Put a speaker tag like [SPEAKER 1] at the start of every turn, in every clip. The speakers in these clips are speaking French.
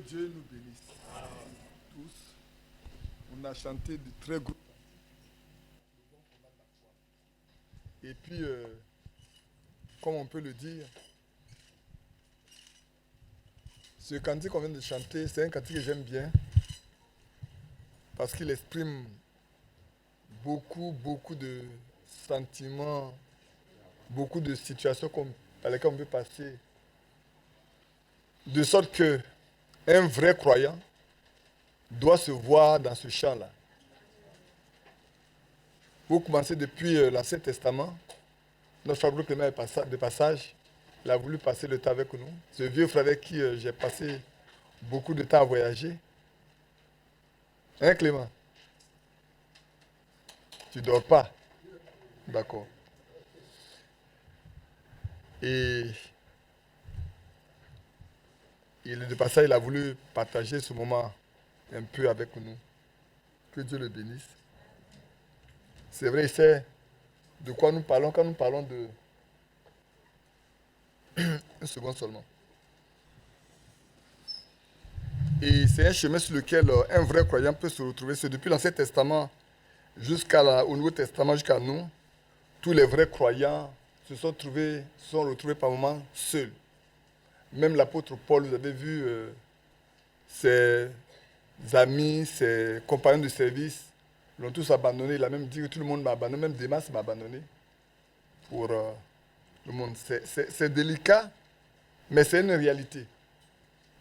[SPEAKER 1] Dieu nous bénisse tous. On a chanté de très gros. Et puis, comme on peut le dire, ce cantique qu'on vient de chanter, c'est un cantique que j'aime bien parce qu'il exprime beaucoup de sentiments, beaucoup de situations par lesquelles on peut passer. De sorte que un vrai croyant doit se voir dans ce chant-là. Pour commencer depuis l'Ancien Testament, notre frère Clément est de passage. Il a voulu passer le temps avec nous. Ce vieux frère avec qui j'ai passé beaucoup de temps à voyager. Hein, Clément? Tu dors pas? D'accord. Et il est de passage, il a voulu partager ce moment un peu avec nous. Que Dieu le bénisse. C'est vrai, il sait de quoi nous parlons quand nous parlons de... Une seconde seulement. Et c'est un chemin sur lequel un vrai croyant peut se retrouver. C'est depuis l'Ancien Testament jusqu'au Nouveau Testament, jusqu'à nous. Tous les vrais croyants se sont retrouvés par moments seuls. Même l'apôtre Paul, vous avez vu, ses amis, ses compagnons de service l'ont tous abandonné. Il a même dit que tout le monde m'a abandonné, même Démas m'a abandonné pour le monde. C'est délicat, mais c'est une réalité.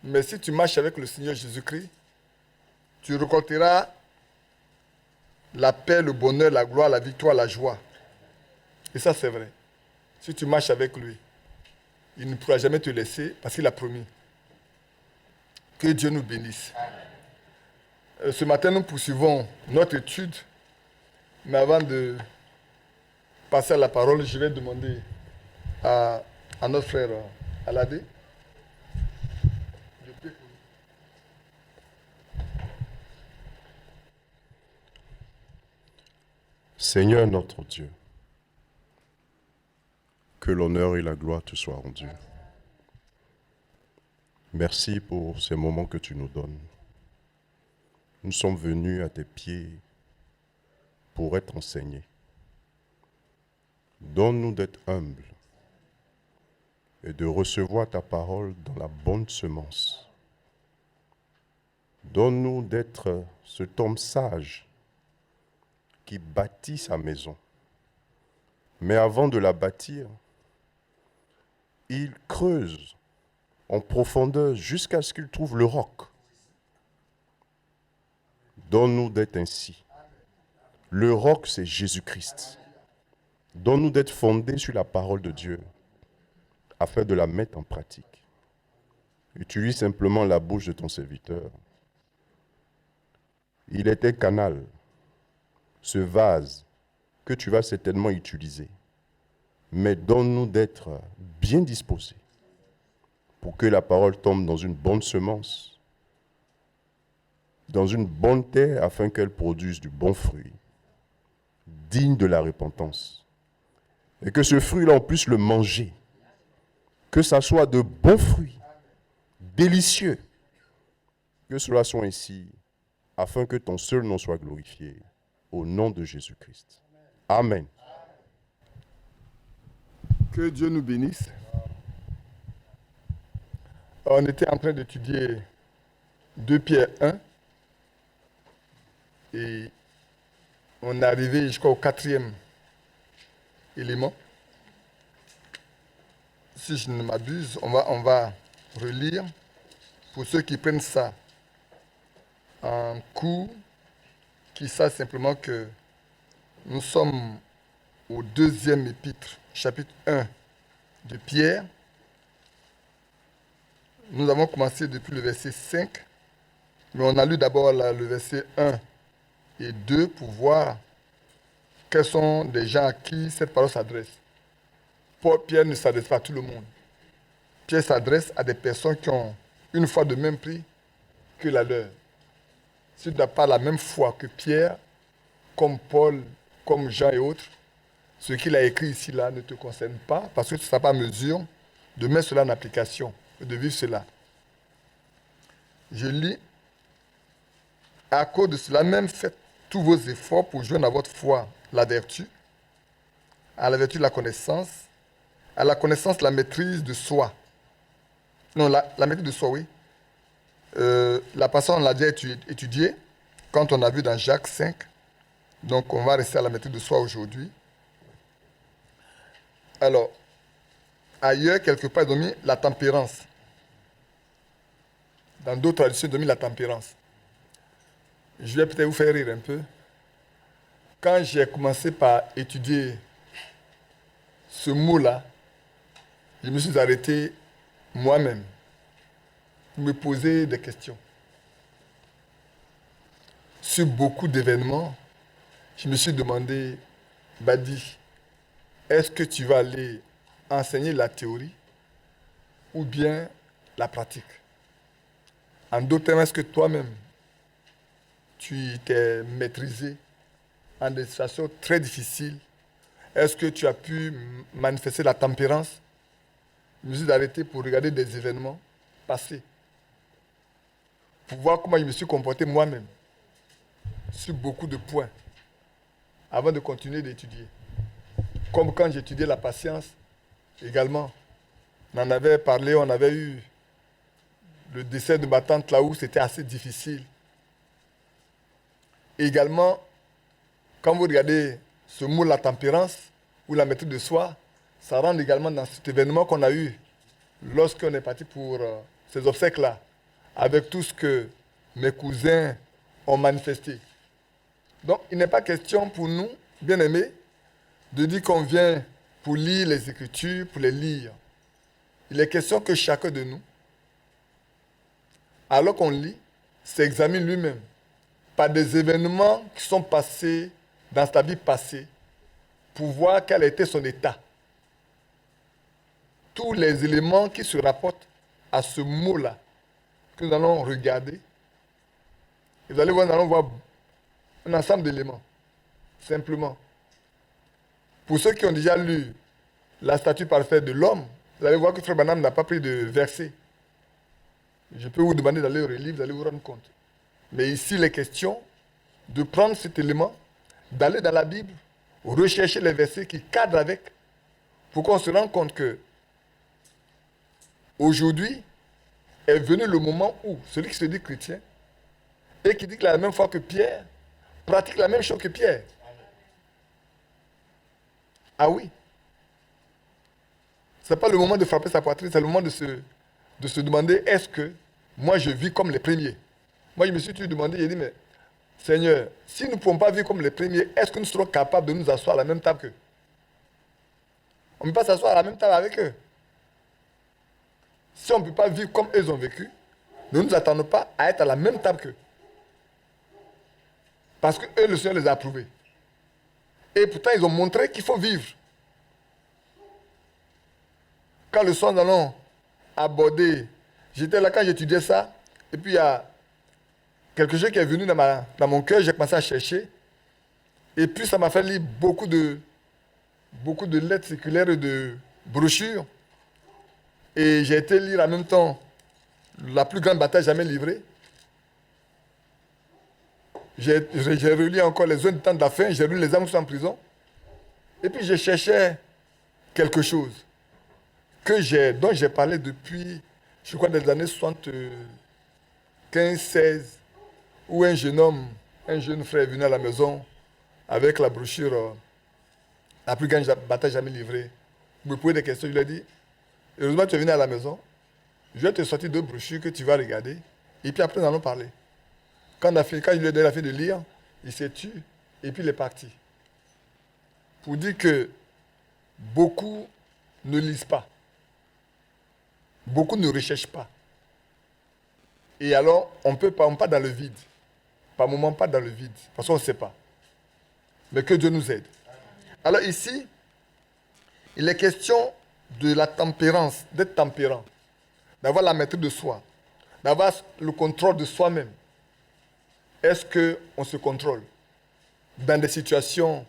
[SPEAKER 1] Mais si tu marches avec le Seigneur Jésus-Christ, tu récolteras la paix, le bonheur, la gloire, la victoire, la joie. Et ça, c'est vrai. Si tu marches avec lui, il ne pourra jamais te laisser parce qu'il a promis. Que Dieu nous bénisse. Ce matin, nous poursuivons notre étude. Mais avant de passer à la parole, je vais demander à notre frère Aladé.
[SPEAKER 2] Seigneur notre Dieu, que l'honneur et la gloire te soient rendus. Merci pour ces moments que tu nous donnes. Nous sommes venus à tes pieds pour être enseignés. Donne-nous d'être humbles et de recevoir ta parole dans la bonne semence. Donne-nous d'être cet homme sage qui bâtit sa maison. Mais avant de la bâtir, il creuse en profondeur jusqu'à ce qu'il trouve le roc. Donne-nous d'être ainsi. Le roc, c'est Jésus-Christ. Donne-nous d'être fondés sur la parole de Dieu afin de la mettre en pratique. Utilise simplement la bouche de ton serviteur. Il est un canal, ce vase que tu vas certainement utiliser. Mais donne-nous d'être bien disposés pour que la parole tombe dans une bonne semence, dans une bonne terre, afin qu'elle produise du bon fruit, digne de la repentance. Et que ce fruit-là, on puisse le manger. Que ça soit de bons fruits, délicieux. Que cela soit ainsi, afin que ton seul nom soit glorifié. Au nom de Jésus-Christ. Amen.
[SPEAKER 1] Que Dieu nous bénisse. On était en train d'étudier 2 Pierre 1 et on est arrivé jusqu'au 4e élément. Si je ne m'abuse, on va relire. Pour ceux qui prennent ça en cours, qui savent simplement que nous sommes au 2e épître, chapitre 1 de Pierre. Nous avons commencé depuis le verset 5, mais on a lu d'abord le verset 1 et 2 pour voir quels sont les gens à qui cette parole s'adresse. Pierre ne s'adresse pas à tout le monde. Pierre s'adresse à des personnes qui ont une foi de même prix que la leur. Si tu n'as pas la même foi que Pierre, comme Paul, comme Jean et autres, ce qu'il a écrit ici là ne te concerne pas parce que tu ne seras pas en mesure de mettre cela en application et de vivre cela. Je lis, à cause de cela même, faites tous vos efforts pour joindre à votre foi la vertu, à la vertu la connaissance, à la connaissance la maîtrise de soi. Non, la maîtrise de soi, oui. La passage, on l'a déjà étudiée quand on a vu dans Jacques 5. Donc, on va rester à la maîtrise de soi aujourd'hui. Alors, ailleurs, quelque part, ils ont mis la tempérance. Dans d'autres traductions, ils ont mis la tempérance. Je vais peut-être vous faire rire un peu. Quand j'ai commencé par étudier ce mot-là, je me suis arrêté moi-même pour me poser des questions. Sur beaucoup d'événements, je me suis demandé, Badi, est-ce que tu vas aller enseigner la théorie ou bien la pratique? En d'autres termes, est-ce que toi-même, tu t'es maîtrisé en des situations très difficiles? Est-ce que tu as pu manifester la tempérance? Je me suis arrêté pour regarder des événements passés, pour voir comment je me suis comporté moi-même sur beaucoup de points avant de continuer d'étudier. Comme quand j'étudiais la patience, également, on en avait parlé, on avait eu le décès de ma tante là où c'était assez difficile. Et également, quand vous regardez ce mot, la tempérance, ou la maîtrise de soi, ça rentre également dans cet événement qu'on a eu lorsqu'on est parti pour ces obsèques-là, avec tout ce que mes cousins ont manifesté. Donc, il n'est pas question pour nous, bien-aimés, de dire qu'on vient pour lire les Écritures, pour les lire. Il est question que chacun de nous, alors qu'on lit, s'examine lui-même par des événements qui sont passés dans sa vie passée pour voir quel était son état. Tous les éléments qui se rapportent à ce mot-là que nous allons regarder, et vous allez voir, nous allons voir un ensemble d'éléments, simplement. Pour ceux qui ont déjà lu la statue parfaite de l'homme, vous allez voir que Frère Branham n'a pas pris de verset. Je peux vous demander d'aller au relire, vous allez vous rendre compte. Mais ici, il est question de prendre cet élément, d'aller dans la Bible, rechercher les versets qui cadrent avec, pour qu'on se rende compte que aujourd'hui est venu le moment où celui qui se dit chrétien et qui dit qu'il a la même foi que Pierre, pratique la même chose que Pierre. Ah oui. Ce n'est pas le moment de frapper sa poitrine, c'est le moment de se demander, est-ce que moi je vis comme les premiers? Moi je me suis toujours demandé, j'ai dit, mais Seigneur, si nous ne pouvons pas vivre comme les premiers, est-ce que nous serons capables de nous asseoir à la même table qu'eux? On ne peut pas s'asseoir à la même table avec eux. Si on ne peut pas vivre comme eux ont vécu, ne nous attendons pas à être à la même table qu'eux. Parce que eux, le Seigneur les a approuvés. Et pourtant, ils ont montré qu'il faut vivre. Quand le soir, nous allons aborder, j'étais là quand j'étudiais ça, et puis il y a quelque chose qui est venu dans mon cœur, j'ai commencé à chercher, et puis ça m'a fait lire beaucoup de lettres circulaires et de brochures, et j'ai été lire en même temps la plus grande bataille jamais livrée. J'ai relu encore les zones de temps de la fin, j'ai lu les âmes qui sont en prison, et puis je cherchais quelque chose dont j'ai parlé depuis, je crois, des années 75, 16, où un jeune homme, un jeune frère est venu à la maison avec la brochure La plus grande bataille jamais livrée. Vous me posez des questions, je lui ai dit, heureusement tu es venu à la maison, je vais te sortir 2 brochures que tu vas regarder, et puis après nous allons parler. Quand je lui ai donné la fin de lire, il s'est tué, et puis il est parti. Pour dire que beaucoup ne lisent pas. Beaucoup ne recherchent pas. Et alors, on peut pas dans le vide. Par moment, pas dans le vide. Parce qu'on ne sait pas. Mais que Dieu nous aide. Alors ici, il est question de la tempérance, d'être tempérant. D'avoir la maîtrise de soi. D'avoir le contrôle de soi-même. Est-ce qu'on se contrôle dans des situations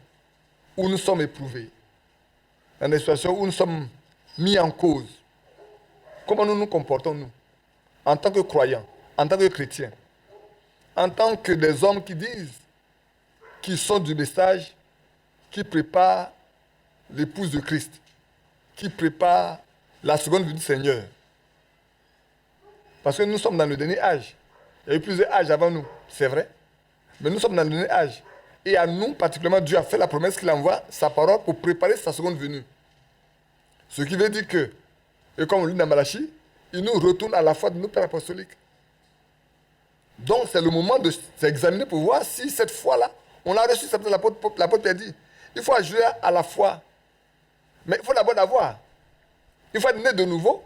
[SPEAKER 1] où nous sommes éprouvés? Dans des situations où nous sommes mis en cause? Comment nous nous comportons, nous, en tant que croyants? en tant que chrétiens, en tant que des hommes qui disent qu'ils sont du message, qui préparent l'épouse de Christ, qui préparent la seconde venue du Seigneur. Parce que nous sommes dans le dernier âge. Il y a eu plusieurs âges avant nous, c'est vrai. Mais nous sommes dans le dernier âge. Et à nous, particulièrement, Dieu a fait la promesse qu'il envoie sa parole pour préparer sa seconde venue. Ce qui veut dire que, et comme on lit dans Malachie, il nous retourne à la foi de nos pères apostoliques. Donc c'est le moment de s'examiner pour voir si cette foi-là, on a reçu, c'est l'apôtre Pierre dit. Il faut ajouter à la foi. Mais il faut d'abord l'avoir. Il faut être né de nouveau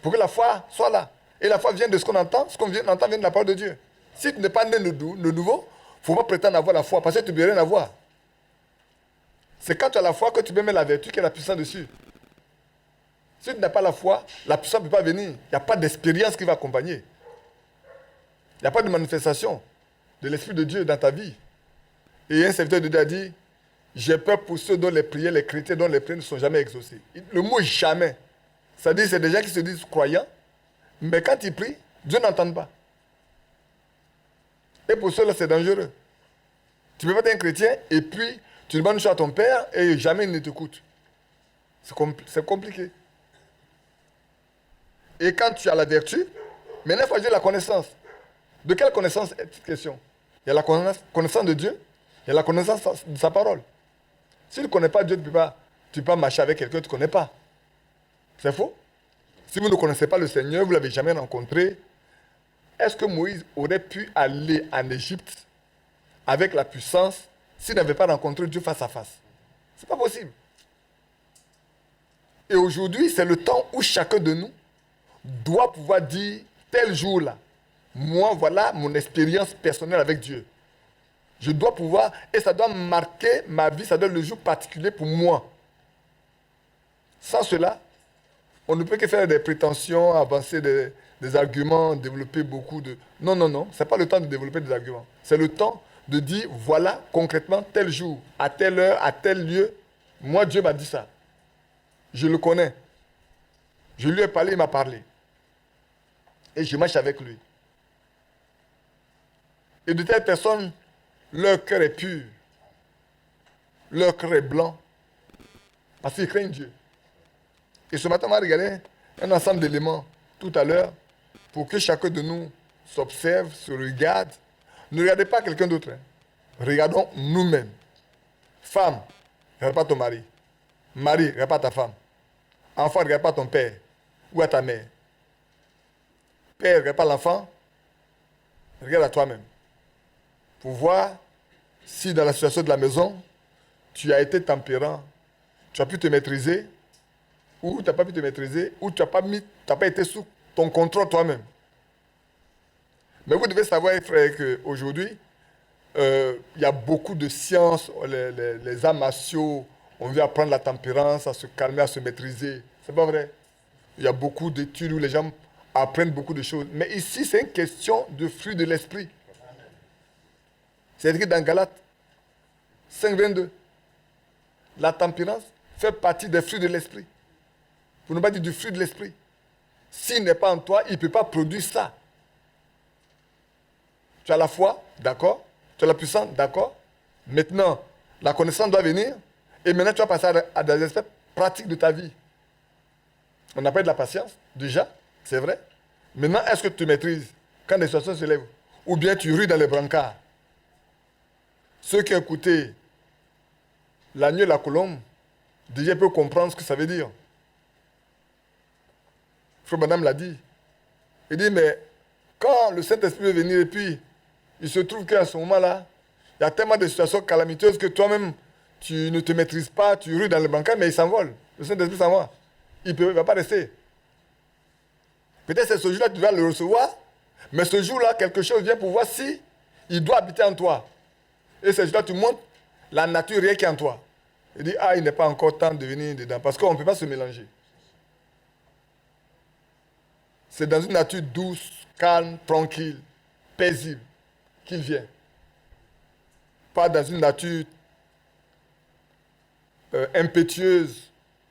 [SPEAKER 1] pour que la foi soit là. Et la foi vient de ce qu'on entend, ce qu'on entend vient de la parole de Dieu. Si tu n'es pas né de nouveau, il ne faut pas prétendre avoir la foi, parce que tu ne peux rien avoir. C'est quand tu as la foi que tu peux mettre la vertu qui est la puissance dessus. Si tu n'as pas la foi, la puissance ne peut pas venir. Il n'y a pas d'expérience qui va accompagner. Il n'y a pas de manifestation de l'Esprit de Dieu dans ta vie. Et un serviteur de Dieu a dit, j'ai peur pour ceux dont les prières, les chrétiens dont les prières ne sont jamais exaucées. Le mot jamais, c'est-à-dire c'est des gens qui se disent croyants, mais quand ils prient, Dieu n'entend pas. Et pour cela, c'est dangereux. Tu peux pas être un chrétien et puis tu demandes une chose à ton père et jamais il ne t'écoute. C'est compliqué. Et quand tu as la vertu, maintenant il faut ajouter la connaissance. De quelle connaissance est-il question? Il y a la connaissance de Dieu, il y a la connaissance de sa parole. Si tu ne connais pas Dieu, tu ne peux pas marcher avec quelqu'un que tu ne connais pas. C'est faux. Si vous ne connaissez pas le Seigneur, vous ne l'avez jamais rencontré, est-ce que Moïse aurait pu aller en Égypte avec la puissance s'il n'avait pas rencontré Dieu face à face? Ce n'est pas possible. Et aujourd'hui, c'est le temps où chacun de nous doit pouvoir dire, tel jour-là, moi, voilà mon expérience personnelle avec Dieu. Je dois pouvoir, et ça doit marquer ma vie, ça doit être le jour particulier pour moi. Sans cela, on ne peut que faire des prétentions, avancer des arguments, développer beaucoup de... Non, non, non, ce n'est pas le temps de développer des arguments. C'est le temps de dire, voilà, concrètement, tel jour, à telle heure, à tel lieu, moi, Dieu m'a dit ça. Je le connais. Je lui ai parlé, il m'a parlé. Et je marche avec lui. Et de telles personnes, leur cœur est pur. Leur cœur est blanc. Parce qu'ils craignent Dieu. Et ce matin, on va regarder un ensemble d'éléments tout à l'heure pour que chacun de nous s'observe, se regarde. Ne regardez pas quelqu'un d'autre. Regardons nous-mêmes. Femme, ne regarde pas ton mari. Mari, ne regarde pas ta femme. Enfant, ne regarde pas ton père ou à ta mère. Père, ne regarde pas l'enfant. Regarde à toi-même. Pour voir si dans la situation de la maison, tu as été tempérant, tu as pu te maîtriser, ou tu n'as pas pu te maîtriser, ou tu n'as pas été sous ton contrôle toi-même. Mais vous devez savoir, frère, qu'aujourd'hui, il y a beaucoup de sciences, les arts martiaux, on veut apprendre la tempérance, à se calmer, à se maîtriser. C'est pas vrai? Il y a beaucoup d'études où les gens apprennent beaucoup de choses. Mais ici, c'est une question de fruit de l'esprit. C'est écrit dans Galates 5,22. La tempérance fait partie des fruits de l'esprit. Pour ne pas dire du fruit de l'esprit. S'il n'est pas en toi, il ne peut pas produire ça. Tu as la foi, d'accord. Tu as la puissance, d'accord. Maintenant, la connaissance doit venir. Et maintenant, tu vas passer à des aspects pratiques de ta vie. On appelle de la patience, déjà, c'est vrai. Maintenant, est-ce que tu maîtrises quand les situations se lèvent? Ou bien tu rues dans les brancards? Ceux qui ont écouté l'agneau et la colombe, déjà peuvent comprendre ce que ça veut dire. Frère Madame l'a dit. Il dit, mais quand le Saint-Esprit veut venir et puis il se trouve qu'à ce moment-là, il y a tellement de situations calamiteuses que toi-même, tu ne te maîtrises pas, tu rues dans les brancards, mais il s'envole. Le Saint-Esprit s'en va. Il ne va pas rester. Peut-être c'est ce jour-là que tu vas le recevoir, mais ce jour-là, quelque chose vient pour voir si il doit habiter en toi. Et ce jour-là, tu montres la nature réelle qui est en toi. Il dit, ah, il n'est pas encore temps de venir dedans, parce qu'on ne peut pas se mélanger. C'est dans une nature douce, calme, tranquille, paisible qu'il vient. Pas dans une nature impétueuse.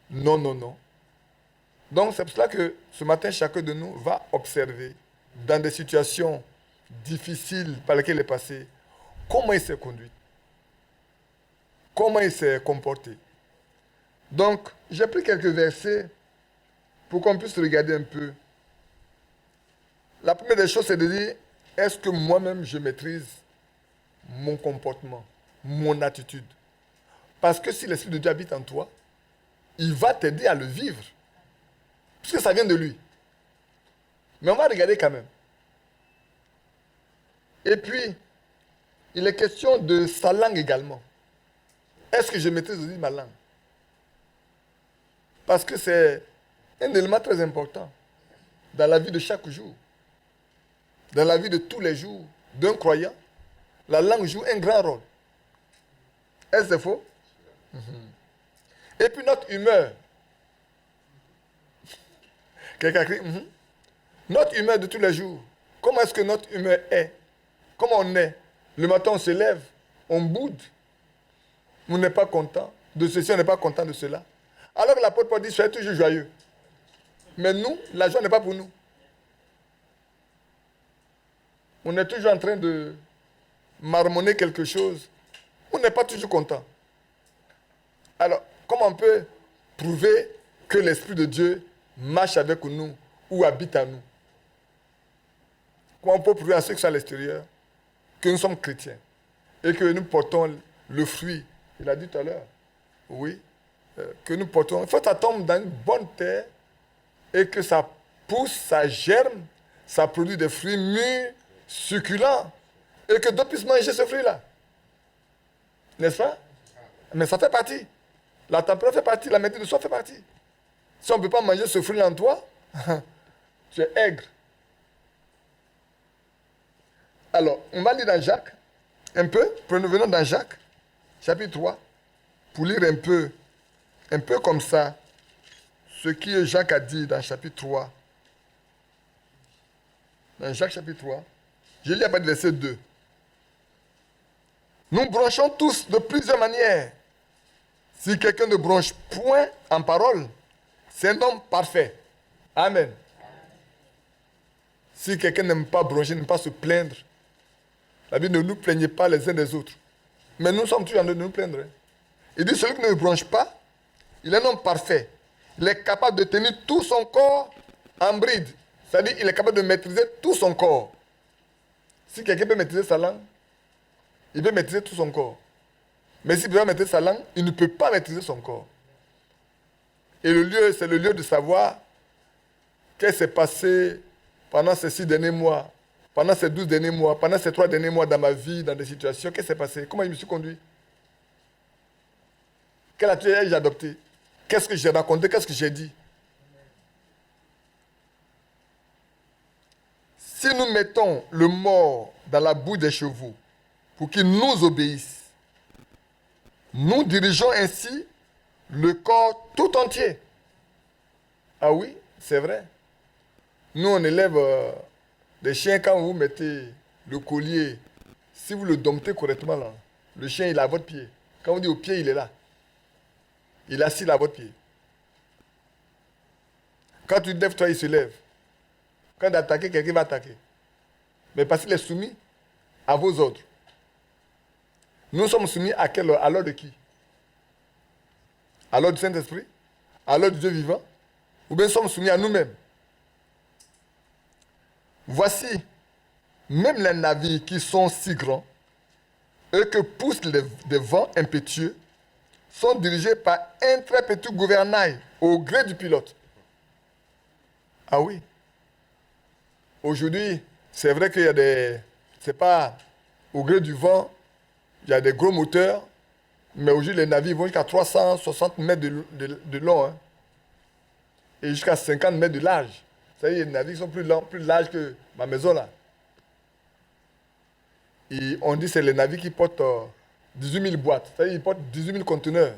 [SPEAKER 1] Non, non, non. Donc c'est pour cela que ce matin, chacun de nous va observer dans des situations difficiles par lesquelles il est passé, comment il s'est conduit? Comment il s'est comporté? Donc, j'ai pris quelques versets pour qu'on puisse regarder un peu. La première des choses, c'est de dire, est-ce que moi-même je maîtrise mon comportement, mon attitude? Parce que si l'Esprit de Dieu habite en toi, il va t'aider à le vivre. Puisque ça vient de lui. Mais on va regarder quand même. Et puis, il est question de sa langue également. Est-ce que je maîtrise aussi ma langue? Parce que c'est un élément très important dans la vie de chaque jour. Dans la vie de tous les jours d'un croyant, la langue joue un grand rôle. Est-ce que c'est faux? Et puis notre humeur. Quelqu'un crie, Notre humeur de tous les jours. Comment est-ce que notre humeur est? Comment on est? Le matin, on se lève, on boude. On n'est pas content de ceci, on n'est pas content de cela. Alors que l'apôtre Paul dit, soyez toujours joyeux. Mais nous, la joie n'est pas pour nous. On est toujours en train de marmonner quelque chose. On n'est pas toujours content. Alors, comment on peut prouver que l'Esprit de Dieu marche avec nous ou habite en nous? Comment on peut prouver à ceux qui sont à l'extérieur que nous sommes chrétiens et que nous portons le fruit? Il a dit tout à l'heure. Oui. Que nous portons. Il faut que ça tombe dans une bonne terre et que ça pousse, ça germe, ça produit des fruits mûrs, succulents, et que d'autres puissent manger ce fruit-là. N'est-ce pas? Mais ça fait partie. La tempérance fait partie, la maîtrise de soi fait partie. Si on ne peut pas manger ce fruit-là en toi, tu es aigre. Alors, on va lire dans Jacques, un peu, venons dans Jacques, chapitre 3, pour lire un peu comme ça, ce que Jacques a dit dans chapitre 3. Dans Jacques chapitre 3, je lis à partir du verset 2. Nous bronchons tous de plusieurs manières. Si quelqu'un ne bronche point en parole, c'est un homme parfait. Amen. Si quelqu'un n'aime pas broncher, n'aime pas se plaindre, la Bible ne nous plaignez pas les uns des autres. Mais nous sommes toujours en train de nous plaindre. Il dit, celui qui ne bronche pas, il est un homme parfait. Il est capable de tenir tout son corps en bride. C'est-à-dire qu'il est capable de maîtriser tout son corps. Si quelqu'un peut maîtriser sa langue, il peut maîtriser tout son corps. Mais s'il ne peut pas maîtriser sa langue, il ne peut pas maîtriser son corps. Et le lieu, c'est le lieu de savoir qu'est-ce qui s'est passé pendant ces 6 derniers mois, pendant ces 12 derniers mois, pendant ces 3 derniers mois dans ma vie, dans des situations. Qu'est-ce qui s'est passé? Comment je me suis conduit? Quelle attitude ai-je adopté? Qu'est-ce que j'ai raconté? Qu'est-ce que j'ai dit? Si nous mettons le mort dans la boue des chevaux pour qu'ils nous obéissent, nous dirigeons ainsi le corps tout entier. Ah oui, c'est vrai. Nous, on élève des chiens quand vous mettez le collier. Si vous le domptez correctement, là, le chien, il est à votre pied. Quand vous dites au pied, il est là. Il est assis là à votre pied. Quand tu te lèves, toi, il se lève. Quand tu attaques, quelqu'un va attaquer. Mais parce qu'il est soumis à vos ordres. Nous sommes soumis à quelle ordre? À l'ordre de qui? À l'ordre du Saint-Esprit? À l'ordre du Dieu vivant? Ou bien nous sommes soumis à nous-mêmes? Voici, même les navires qui sont si grands et que poussent des vents impétueux sont dirigés par un très petit gouvernail au gré du pilote. Ah oui. Aujourd'hui, c'est vrai qu'il y a des... C'est pas au gré du vent, il y a des gros moteurs, mais aujourd'hui, les navires vont jusqu'à 360 mètres de long, hein, et jusqu'à 50 mètres de large. C'est-à-dire les navires sont plus larges que ma maison, là. Et on dit que c'est les navires qui portent 18 000 boîtes. C'est-à-dire qu'ils portent 18 000 conteneurs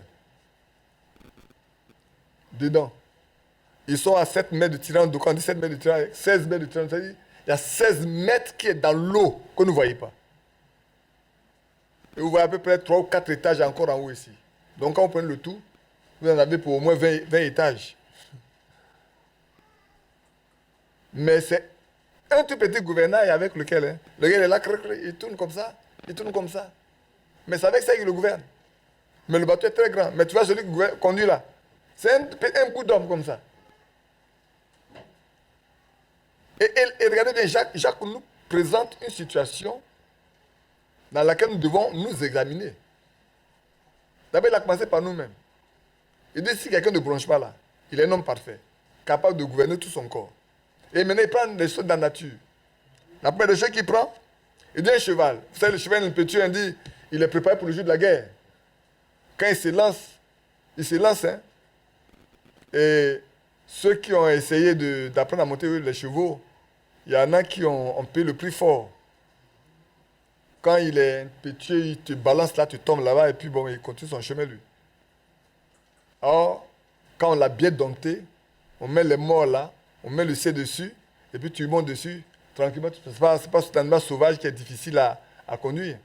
[SPEAKER 1] dedans. Ils sont à 7 mètres de tirant. Donc, quand on dit 7 mètres de tirant, 16 mètres de tirant, c'est-à-dire il y a 16 mètres qui est dans l'eau que vous ne voyez pas. Et vous voyez à peu près 3 ou 4 étages encore en haut ici. Donc, quand vous prenez le tout, vous en avez pour au moins 20 étages. Mais c'est un tout petit gouvernail avec lequel, hein, le gars il est là, il tourne comme ça, il tourne comme ça. Mais c'est avec ça qu'il le gouverne. Mais le bateau est très grand. Mais tu vois celui qui conduit là, c'est un bout d'homme comme ça. Et regardez bien, Jacques nous présente une situation dans laquelle nous devons nous examiner. D'abord, il a commencé par nous-mêmes. Il dit, si quelqu'un ne bronche pas là, il est un homme parfait, capable de gouverner tout son corps. Et maintenant, il prend des choses dans la nature. La première des choses qu'il prend, il dit un cheval. Vous savez, le cheval, il peut tuer, il dit, il est préparé pour le jour de la guerre. Quand il se lance, hein. Et ceux qui ont essayé d'apprendre à monter les chevaux, il y en a qui ont payé le prix fort. Quand il est impétueux, il te balance là, tu tombes là-bas, et puis bon, il continue son chemin, lui. Or, quand on l'a bien dompté, on met les morts là, on met le C dessus, et puis tu montes dessus, tranquillement. Ce n'est pas cet animal sauvage qui est difficile à conduire.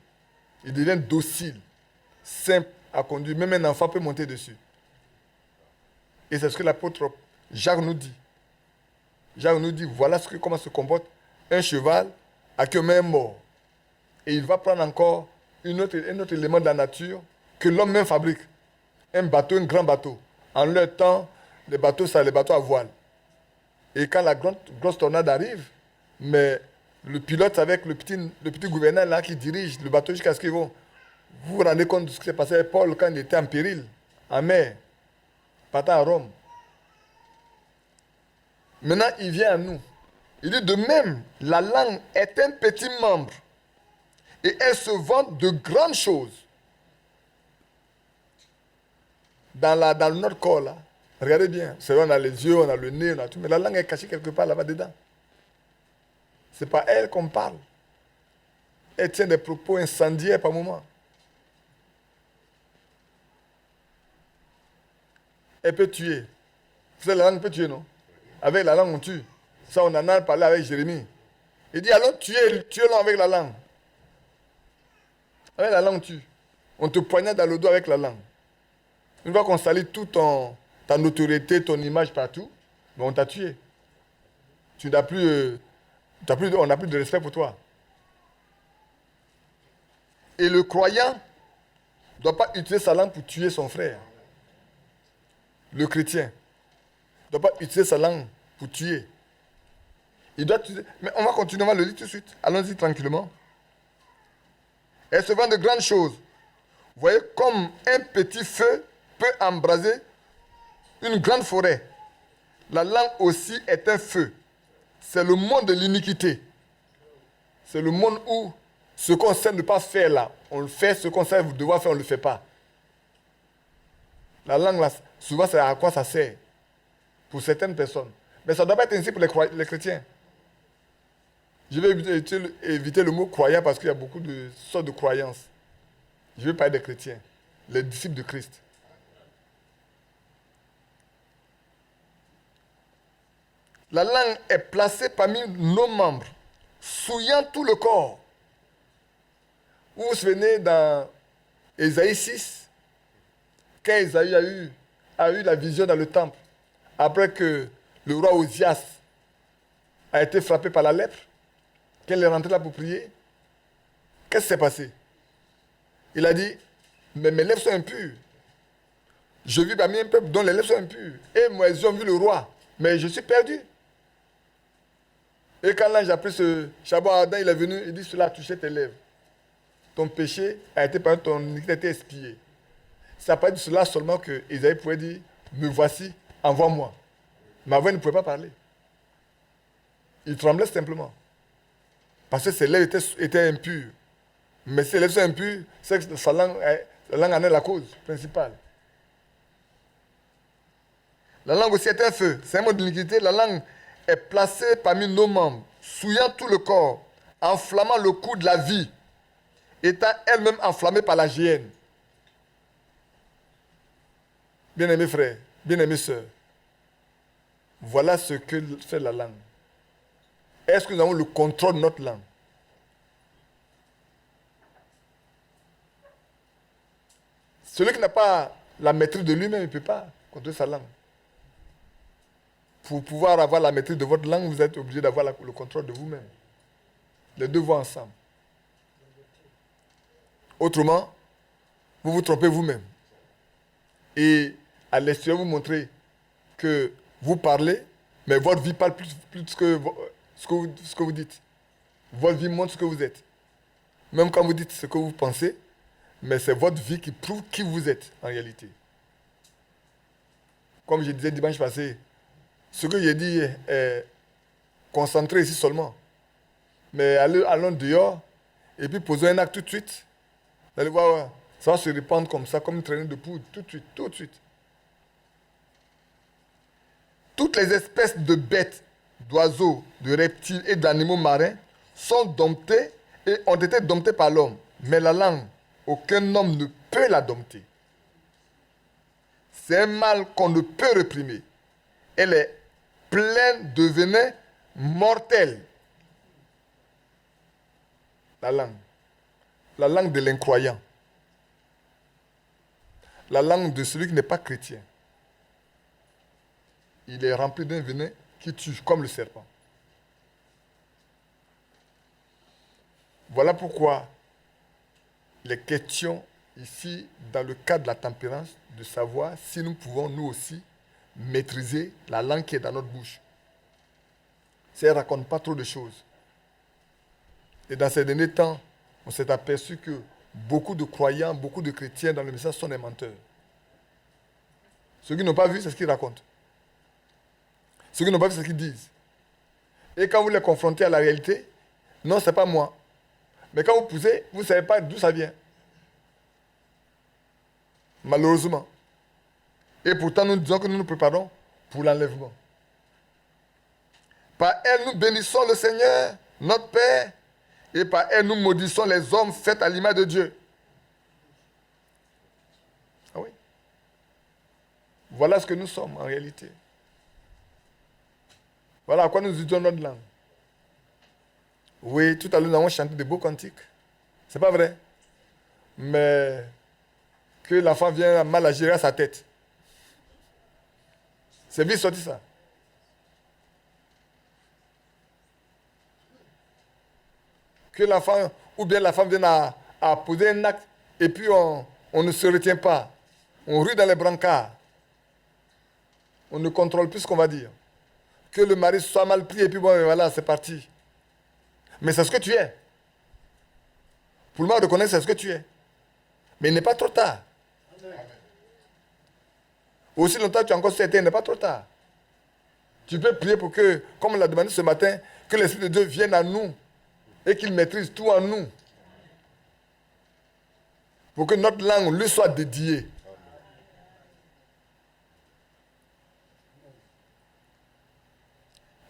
[SPEAKER 1] Il devient docile, simple à conduire. Même un enfant peut monter dessus. Et c'est ce que l'apôtre Jacques nous dit. Jacques nous dit, voilà comment se comporte un cheval à qui on met un mort. Et il va prendre encore un autre élément de la nature que l'homme même fabrique. Un bateau, un grand bateau. En leur temps, les bateaux, c'est les bateaux à voile. Et quand la grosse tornade arrive, mais le pilote avec le petit gouverneur là qui dirige le bateau jusqu'à ce qu'ils vont. Vous vous rendez compte de ce qui s'est passé avec Paul quand il était en péril, en mer, partant à Rome. Maintenant, il vient à nous. Il dit de même, la langue est un petit membre et elle se vante de grandes choses. Dans notre corps, là, regardez bien, c'est vrai, on a les yeux, on a le nez, on a tout, mais la langue est cachée quelque part là-bas dedans. C'est pas elle qu'on parle. Elle tient des propos incendiaires par moment. Elle peut tuer. Vous savez, la langue peut tuer, non? Avec la langue, on tue. Ça, on en a parlé avec Jérémie. Il dit, alors tuez-le avec la langue. Avec la langue, on tue. On te poignarde dans le dos avec la langue. Une fois qu'on salit toute ta notoriété, ton image partout, ben on t'a tué. Tu n'as plus, on n'a plus de respect pour toi. Et le croyant ne doit pas utiliser sa langue pour tuer son frère. Le chrétien ne doit pas utiliser sa langue pour tuer. Il doit utiliser... Mais on va continuer, on va le lire tout de suite. Allons-y tranquillement. Elle se vend de grandes choses. Vous voyez, comme un petit feu peut embraser une grande forêt. La langue aussi est un feu. C'est le monde de l'iniquité. C'est le monde où ce qu'on sait ne pas faire là, on le fait, ce qu'on sait devoir faire, on ne le fait pas. La langue, là, souvent, c'est à quoi ça sert pour certaines personnes. Mais ça ne doit pas être ainsi pour les chrétiens. Je vais éviter le mot croyant parce qu'il y a beaucoup de sortes de croyances. Je vais parler des chrétiens, les disciples de Christ. La langue est placée parmi nos membres, souillant tout le corps. Vous vous souvenez dans Ésaïe 6, quand Ésaïe a eu la vision dans le temple, après que le roi Osias a été frappé par la lèpre, qu'elle est rentrée là pour prier, qu'est-ce qui s'est passé? Il a dit, mais mes lèvres sont impures. Je vis parmi un peuple dont les lèvres sont impures. Et moi, ils ont vu le roi, mais je suis perdu. Et quand l'ange a pris ce chapeau ardent, il est venu, il dit, cela a touché tes lèvres. Ton péché a été par ton iniquité a été expié. Ça n'a pas dit cela seulement que Isaïe pouvait dire, me voici, envoie-moi. Mais avant, il ne pouvait pas parler. Il tremblait simplement. Parce que ses lèvres étaient impures. Mais si ses lèvres sont impures, c'est que sa langue en est la cause principale. La langue aussi est un feu. C'est un mot d'iniquité. La langue est placée parmi nos membres, souillant tout le corps, enflammant le cours de la vie, étant elle-même enflammée par la géhenne. Bien-aimés frères, bien-aimées sœurs, voilà ce que fait la langue. Est-ce que nous avons le contrôle de notre langue? Celui qui n'a pas la maîtrise de lui-même, il ne peut pas contrôler sa langue. pour pouvoir avoir la maîtrise de votre langue, vous êtes obligé d'avoir le contrôle de vous-même. Les deux vont ensemble. Autrement, vous vous trompez vous-même. Et à l'extérieur, vous montrez que vous parlez, mais votre vie parle plus que ce que vous dites. Votre vie montre ce que vous êtes. Même quand vous dites ce que vous pensez, mais c'est votre vie qui prouve qui vous êtes en réalité. Comme je disais dimanche passé, ce que j'ai dit est concentré ici seulement. Mais allons dehors et puis posons un acte tout de suite. Vous allez voir, ça va se répandre comme ça, comme une traînée de poudre, tout de suite, tout de suite. Toutes les espèces de bêtes, d'oiseaux, de reptiles et d'animaux marins sont domptées et ont été domptées par l'homme. Mais la langue, aucun homme ne peut la dompter. C'est un mal qu'on ne peut réprimer. Elle est pleine de venin mortel. La langue. La langue de l'incroyant. La langue de celui qui n'est pas chrétien. Il est rempli d'un venin qui tue, comme le serpent. Voilà pourquoi les questions ici, dans le cadre de la tempérance, de savoir si nous pouvons, nous aussi, maîtriser la langue qui est dans notre bouche. Ça ne raconte pas trop de choses. Et dans ces derniers temps, on s'est aperçu que beaucoup de croyants, beaucoup de chrétiens dans le message sont des menteurs. Ceux qui n'ont pas vu, c'est ce qu'ils racontent. Ceux qui n'ont pas vu, c'est ce qu'ils disent. Et quand vous les confrontez à la réalité, non, ce n'est pas moi. Mais quand vous poussez, vous ne savez pas d'où ça vient. Malheureusement. Et pourtant, nous disons que nous nous préparons pour l'enlèvement. Par elle, nous bénissons le Seigneur, notre Père, et par elle, nous maudissons les hommes faits à l'image de Dieu. Ah oui. Voilà ce que nous sommes en réalité. Voilà à quoi nous utilisons notre langue. Oui, tout à l'heure, nous avons chanté de beaux cantiques. C'est pas vrai. Mais que l'enfant vient mal à gérer à sa tête. C'est vite sorti ça. Que l'enfant, ou bien la femme vienne à poser un acte et puis on ne se retient pas. On rue dans les brancards. On ne contrôle plus ce qu'on va dire. Que le mari soit mal pris et puis bon, voilà, c'est parti. Mais c'est ce que tu es. Pour le moment, reconnaître c'est ce que tu es. Mais il n'est pas trop tard. Aussi longtemps que tu as encore cette, il n'est pas trop tard. Tu peux prier pour que, comme on l'a demandé ce matin, que l'Esprit de Dieu vienne à nous et qu'il maîtrise tout en nous. Pour que notre langue lui soit dédiée.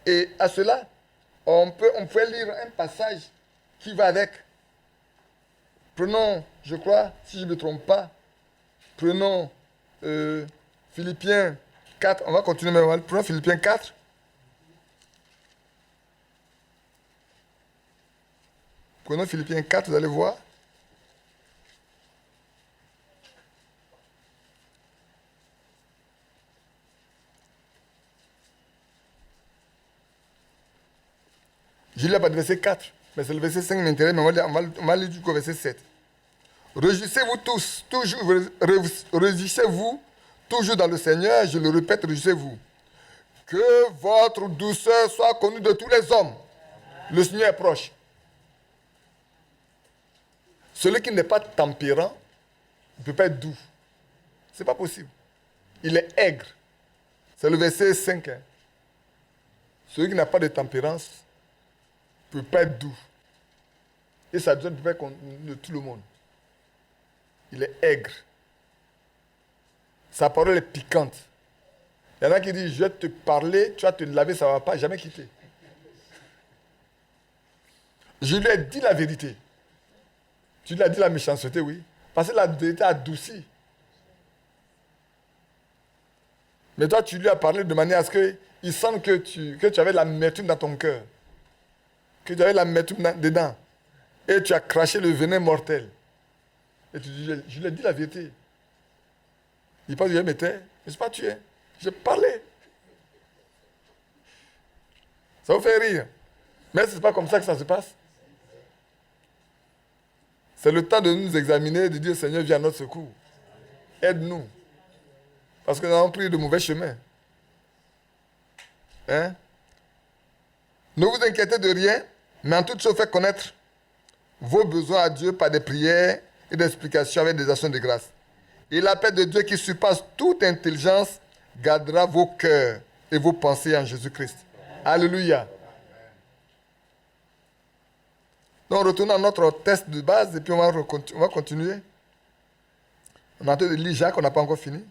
[SPEAKER 1] Et à cela, on peut lire un passage qui va avec. Prenons, je crois, si je ne me trompe pas, prenons Philippiens 4, on va continuer maintenant. Prenons Philippiens 4. Prenons Philippiens 4, vous allez voir. Je lis pas le verset 4, mais c'est le verset 5 qui m'intéresse, mais on va lire jusqu'au verset 7. Réjouissez-vous tous, toujours, réjouissez-vous toujours dans le Seigneur, je le répète, réjouissez-vous. Que votre douceur soit connue de tous les hommes. Le Seigneur est proche. Celui qui n'est pas tempérant ne peut pas être doux. Ce n'est pas possible. Il est aigre. C'est le verset 5. Hein. Celui qui n'a pas de tempérance ne peut pas être doux. Et ça ne peut pas être de tout le monde. Il est aigre. Sa parole est piquante. Il y en a qui disent, je vais te parler, tu vas te laver, ça ne va pas jamais quitter. Je lui ai dit la vérité. Tu lui as dit la méchanceté, oui. Parce que la vérité adoucit. Mais toi, tu lui as parlé de manière à ce qu'il sente que tu avais l'amertume dans ton cœur. Que tu avais l'amertume dedans. Et tu as craché le venin mortel. Et tu dis, je lui ai dit la vérité. Il pense que je m'étais, mais ce n'est pas tué. J'ai parlé. Ça vous fait rire. Mais ce n'est pas comme ça que ça se passe. C'est le temps de nous examiner, de dire Seigneur, viens à notre secours. Aide-nous. Parce que nous avons pris de mauvais chemins. Hein? Ne vous inquiétez de rien, mais en toute chose, faites connaître vos besoins à Dieu par des prières et des explications avec des actions de grâce. Et la paix de Dieu qui surpasse toute intelligence gardera vos cœurs et vos pensées en Jésus-Christ. Alléluia. Donc, retournons à notre test de base et puis on va continuer. On est en train de lire Jacques, on n'a pas encore fini.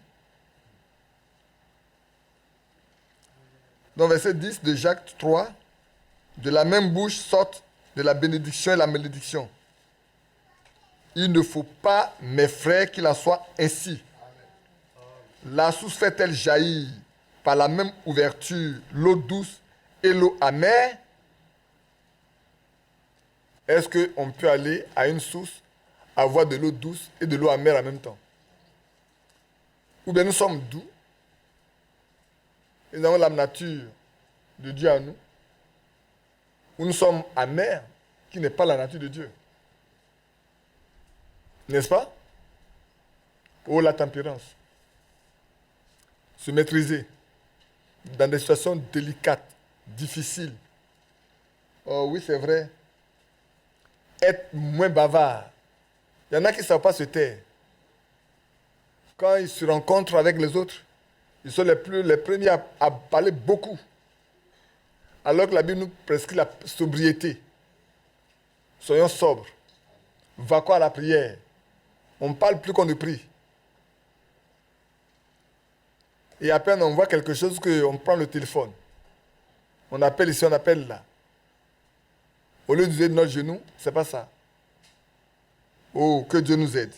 [SPEAKER 1] Donc, verset 10 de Jacques 3. De la même bouche sortent de la bénédiction et la malédiction. Il ne faut pas, mes frères, qu'il en soit ainsi. La source fait-elle jaillir par la même ouverture l'eau douce et l'eau amère? Est-ce qu'on peut aller à une source, avoir de l'eau douce et de l'eau amère en même temps? Ou bien nous sommes doux, nous avons la nature de Dieu en nous, ou nous sommes amers, qui n'est pas la nature de Dieu. N'est-ce pas? Ou la tempérance. Se maîtriser dans des situations délicates, difficiles. Oh oui, c'est vrai. Être moins bavard. Il y en a qui ne savent pas se taire. Quand ils se rencontrent avec les autres, ils sont les premiers à parler beaucoup. Alors que la Bible nous prescrit la sobriété. Soyons sobres. Va quoi à la prière? On parle plus qu'on ne prie. Et à peine on voit quelque chose qu'on prend le téléphone. On appelle ici, on appelle là. Au lieu d'user de notre genou, c'est pas ça. Oh, que Dieu nous aide.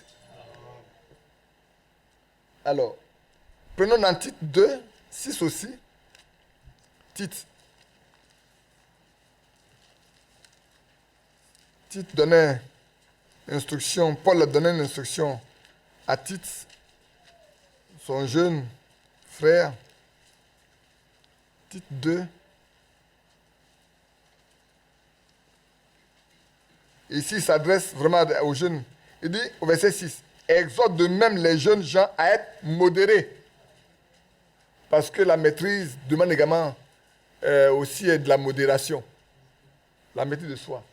[SPEAKER 1] Alors, prenons dans Tite 2, 6 aussi. Tite donnait instruction, Paul a donné une instruction à Tite, son jeune frère. Tite 2. Ici, il s'adresse vraiment aux jeunes. Il dit au verset 6, exhorte de même les jeunes gens à être modérés. Parce que la maîtrise demande également aussi de la modération. La maîtrise de soi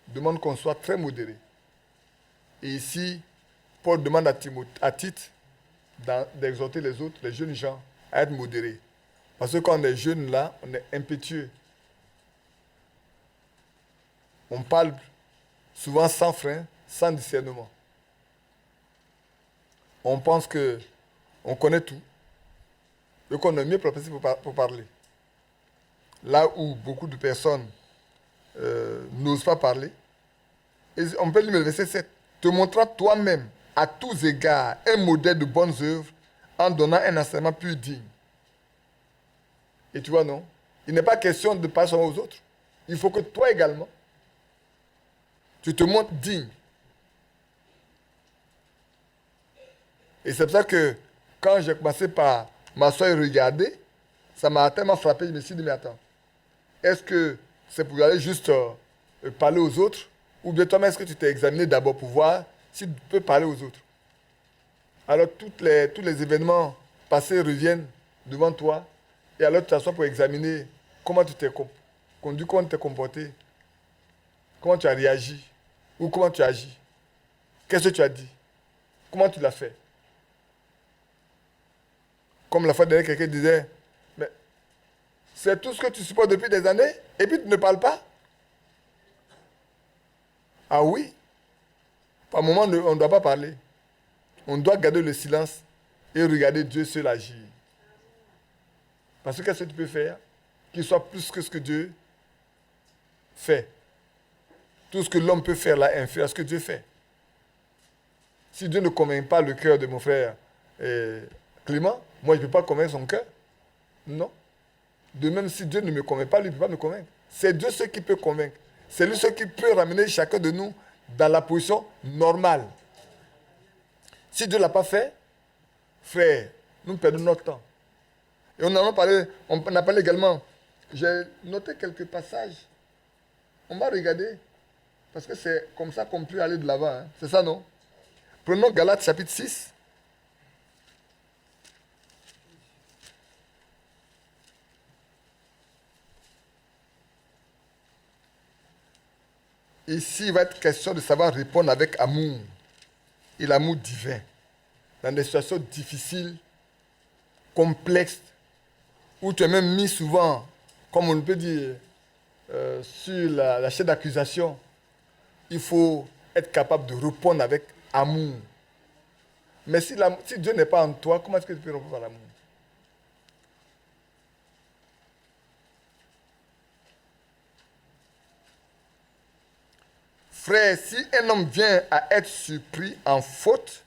[SPEAKER 1] demande qu'on soit très modéré. Et ici, Paul demande à Tite d'exhorter les autres, les jeunes gens, à être modérés. Parce que quand on est jeune là, on est impétueux. On parle souvent sans frein, sans discernement. On pense qu'on connaît tout et qu'on est mieux placé pour parler. Là où beaucoup de personnes n'osent pas parler. Et on peut lire le verset 7. Te montrant toi-même à tous égards un modèle de bonnes œuvres en donnant un enseignement plus digne. Et tu vois, non? Il n'est pas question de parler seulement aux autres. Il faut que toi également, tu te montres digne. Et c'est pour ça que quand j'ai commencé par m'asseoir et regarder, ça m'a tellement frappé, je me suis dit, mais attends, est-ce que c'est pour aller juste parler aux autres? Ou bien toi-même, est-ce que tu t'es examiné d'abord pour voir si tu peux parler aux autres? Alors tous les événements passés reviennent devant toi, et alors tu t'assois pour examiner comment tu t'es conduit, comment tu t'es comporté, comment tu as réagi, ou comment tu as agi. Qu'est-ce que tu as dit? Comment tu l'as fait? Comme la fois dernière, quelqu'un disait, mais c'est tout ce que tu supportes depuis des années, et puis tu ne parles pas? Ah oui? Par moment, on ne doit pas parler. On doit garder le silence et regarder Dieu seul agir. Parce que qu'est-ce que tu peux faire? Qu'il soit plus que ce que Dieu fait. Tout ce que l'homme peut faire là est inférieur à ce que Dieu fait. Si Dieu ne convainc pas le cœur de mon frère Clément, moi je ne peux pas convaincre son cœur. Non. De même, si Dieu ne me convainc pas, lui ne peut pas me convaincre. C'est Dieu seul qui peut convaincre. C'est lui seul qui peut ramener chacun de nous dans la position normale. Si Dieu ne l'a pas fait, frère, nous perdons notre temps. Et on a parlé également J'ai noté quelques passages. On va regarder. Parce que c'est comme ça qu'on peut aller de l'avant. Hein. C'est ça, non? Prenons Galates chapitre 6. Ici, il va être question de savoir répondre avec amour. Et l'amour divin. Dans des situations difficiles, complexes, où tu es même mis souvent, comme on peut dire, sur la chaîne d'accusation. Il faut être capable de répondre avec amour. Mais si Dieu n'est pas en toi, comment est-ce que tu peux répondre par l'amour? Frère, si un homme vient à être surpris en faute,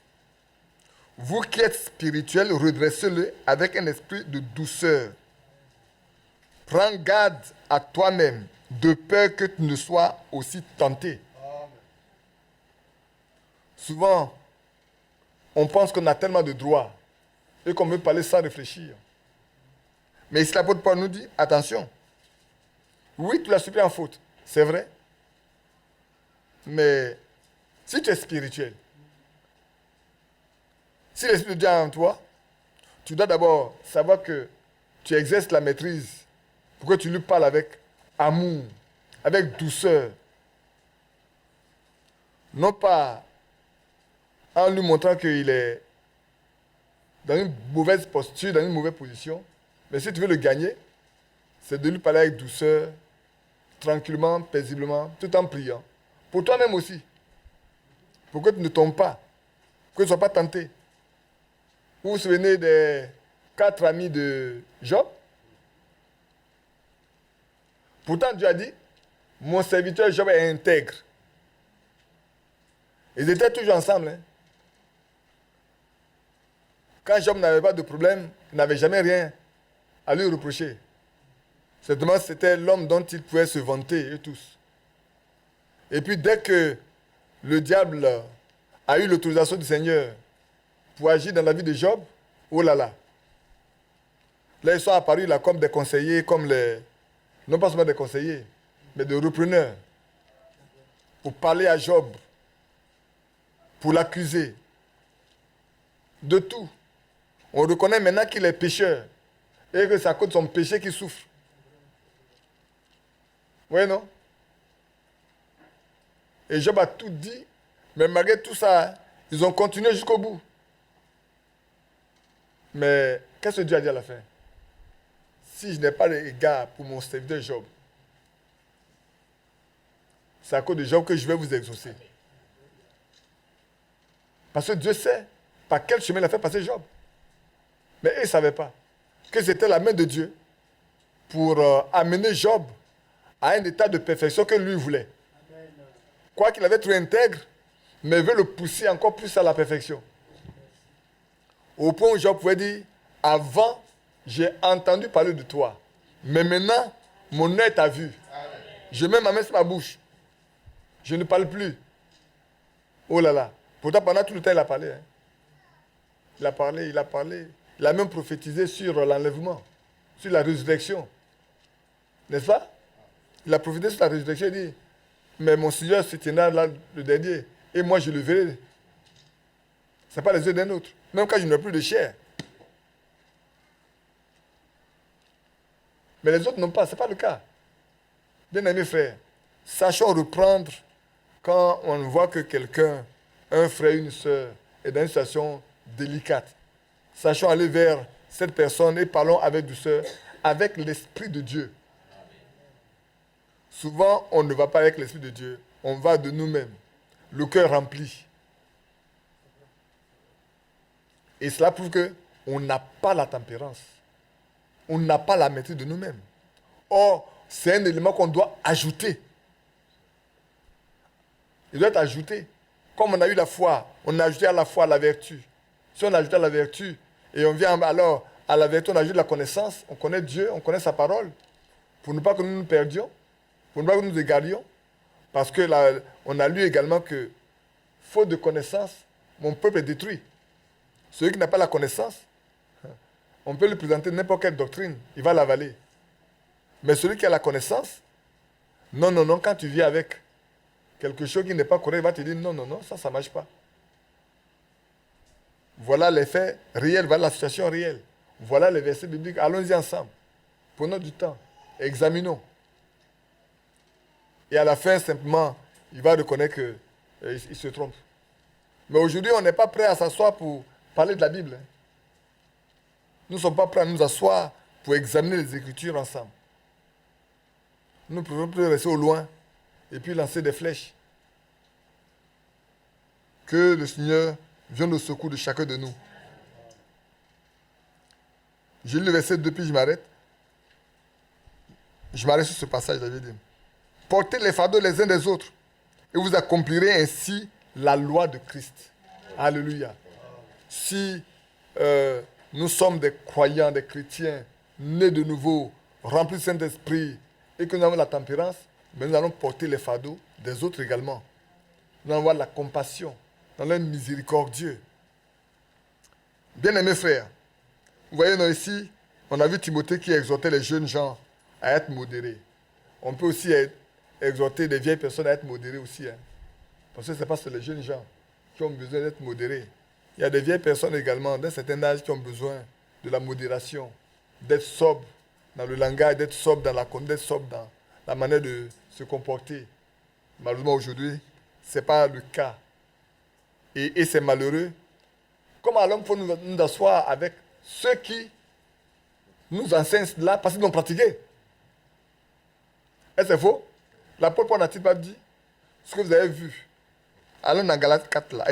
[SPEAKER 1] vous qui êtes spirituels, redressez-le avec un esprit de douceur. Prends garde à toi-même, de peur que tu ne sois aussi tenté. Souvent, on pense qu'on a tellement de droits et qu'on veut parler sans réfléchir. Mais ici, l'apôtre Paul nous dit, attention, oui, tu l'as supprimé en faute, c'est vrai. Mais si tu es spirituel, si l'Esprit de Dieu est en toi, tu dois d'abord savoir que tu exerces la maîtrise pour que tu lui parles avec amour, avec douceur. Non pas en lui montrant qu'il est dans une mauvaise posture, dans une mauvaise position. Mais si tu veux le gagner, c'est de lui parler avec douceur, tranquillement, paisiblement, tout en priant. Pour toi-même aussi. Pour que tu ne tombes pas. Que tu ne sois pas tenté. Vous vous souvenez des 4 amis de Job? Pourtant, Dieu a dit, mon serviteur Job est intègre. Ils étaient toujours ensemble. Hein. Quand Job n'avait pas de problème, il n'avait jamais rien à lui reprocher. Certainement, c'était l'homme dont il pouvait se vanter, eux tous. Et puis, dès que le diable a eu l'autorisation du Seigneur pour agir dans la vie de Job, oh là là. Là, ils sont apparus là comme des conseillers, comme les... Non pas seulement des conseillers, mais des repreneurs. Pour parler à Job, pour l'accuser de tout. On reconnaît maintenant qu'il est pécheur et que c'est à cause de son péché qu'il souffre. Oui, non? Et Job a tout dit, mais malgré tout ça, ils ont continué jusqu'au bout. Mais qu'est-ce que Dieu a dit à la fin? Si je n'ai pas d'égard pour mon serviteur Job, c'est à cause de Job que je vais vous exaucer. Parce que Dieu sait par quel chemin il a fait passer Job. Mais eux ne savaient pas que c'était la main de Dieu pour amener Job à un état de perfection que lui voulait. Quoi qu'il avait trouvé intègre, mais veut le pousser encore plus à la perfection. Au point où Job pouvait dire, avant, j'ai entendu parler de toi, mais maintenant, mon œil t'a vu. Je mets ma main sur ma bouche. Je ne parle plus. Oh là là. Pourtant, pendant tout le temps, il a parlé. Hein. Il a parlé, il a parlé. Il a même prophétisé sur l'enlèvement, sur la résurrection. N'est-ce pas? Il a prophétisé sur la résurrection. Il dit, mais mon Seigneur se tiendra là le dernier. Et moi, je le verrai. Ce n'est pas les yeux d'un autre. Même quand je n'ai plus de chair. Mais les autres n'ont pas. Ce n'est pas le cas. Bien-aimés frères, sachons reprendre quand on voit que quelqu'un, un frère, une soeur, est dans une situation délicate. Sachons aller vers cette personne et parlons avec douceur, avec l'Esprit de Dieu. Souvent, on ne va pas avec l'Esprit de Dieu, on va de nous-mêmes, le cœur rempli. Et cela prouve qu'on n'a pas la tempérance. On n'a pas la maîtrise de nous-mêmes. Or, c'est un élément qu'on doit ajouter. Il doit être ajouté. Comme on a eu la foi, on a ajouté à la foi la vertu. Si on ajoute à la vertu, et on vient alors à la vertu, on ajoute la connaissance, on connaît Dieu, on connaît sa parole, pour ne pas que nous nous perdions, pour ne pas que nous nous égarions. Parce que là, on a lu également que, faute de connaissance, mon peuple est détruit. Celui qui n'a pas la connaissance, on peut lui présenter n'importe quelle doctrine, il va l'avaler. Mais celui qui a la connaissance, non, non, non, quand tu vis avec quelque chose qui n'est pas correct, il va te dire non, non, non, ça ne marche pas. Voilà les faits réels, voilà la situation réelle. Voilà les versets bibliques. Allons-y ensemble. Prenons du temps. Examinons. Et à la fin, simplement, il va reconnaître qu'il se trompe. Mais aujourd'hui, on n'est pas prêt à s'asseoir pour parler de la Bible. Nous ne sommes pas prêts à nous asseoir pour examiner les Écritures ensemble. Nous ne pouvons plus rester au loin et puis lancer des flèches. Que le Seigneur vienne au secours de chacun de nous. J'ai lu le verset 2, puis je m'arrête. Je m'arrête sur ce passage, j'avais dit. Portez les fardeaux les uns des autres, et vous accomplirez ainsi la loi de Christ. Alléluia. Si nous sommes des croyants, des chrétiens, nés de nouveau, remplis du Saint-Esprit, et que nous avons la tempérance, mais nous allons porter les fardeaux des autres également. Nous allons avoir la compassion, nous allons être miséricordieux. Bien-aimés frères, vous voyez, nous ici, on a vu Timothée qui exhortait les jeunes gens à être modérés. On peut aussi exhorter des vieilles personnes à être modérées aussi. Hein. Parce que ce n'est pas seulement les jeunes gens qui ont besoin d'être modérés. Il y a des vieilles personnes également d'un certain âge qui ont besoin de la modération, d'être sobres dans le langage, d'être sobres dans la conduite, d'être sobres dans la manière de se comporter. Malheureusement aujourd'hui, ce n'est pas le cas. Et c'est malheureux. Comment alors il faut nous asseoir avec ceux qui nous enseignent cela parce qu'ils l'ont pratiqué? Est-ce que c'est faux? L'apôtre Paul n'a-t-il pas dit ce que vous avez vu? Allons dans Galates 4 là,